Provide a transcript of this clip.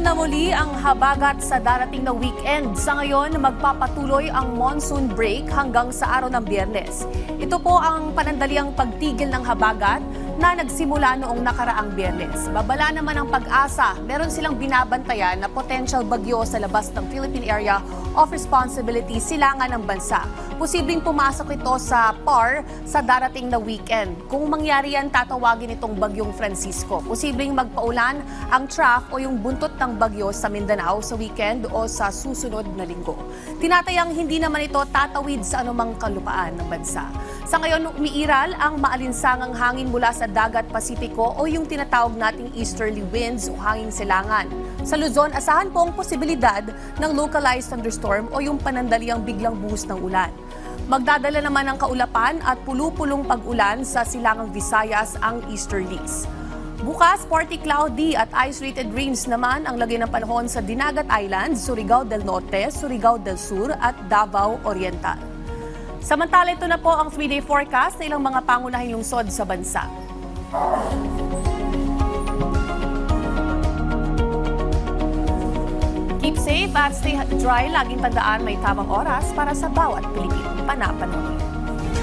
na muli ang habagat sa darating na weekend. Sa ngayon, magpapatuloy ang monsoon break hanggang sa araw ng Biyernes. Ito po ang panandaliang pagtigil ng habagat na nagsimula noong nakaraang Biyernes. Babala naman ang Pag-asa. Meron silang binabantayan na potential bagyo sa labas ng Philippine Area of Responsibility silangan ng bansa. Posibleng pumasok ito sa PAR sa darating na weekend. Kung mangyari yan, tatawagin itong Bagyong Francisco. Posibleng magpaulan ang trough o yung buntot ng bagyo sa Mindanao sa weekend o sa susunod na linggo. Tinatayang hindi naman ito tatawid sa anumang kalupaan ng bansa. Sa ngayon, umiiral ang maalinsangang hangin mula sa dagat Pasipiko o yung tinatawag nating easterly winds o hanging silangan. Sa Luzon, asahan po ang posibilidad ng localized thunderstorm o yung panandaliang biglang buhos ng ulan. Magdadala naman ng kaulapan at pulu-pulong pag-ulan sa silangang Visayas ang easterlies. Bukas, partly cloudy at isolated rains naman ang lagay ng panahon sa Dinagat Island, Surigao del Norte, Surigao del Sur at Davao Oriental. Samantala, ito na po ang 3-day forecast na ilang mga pangunahing lungsod sa bansa. Keep safe at stay dry. Laging tandaan may tamang oras para sa bawat Pilipino. Panapanahon.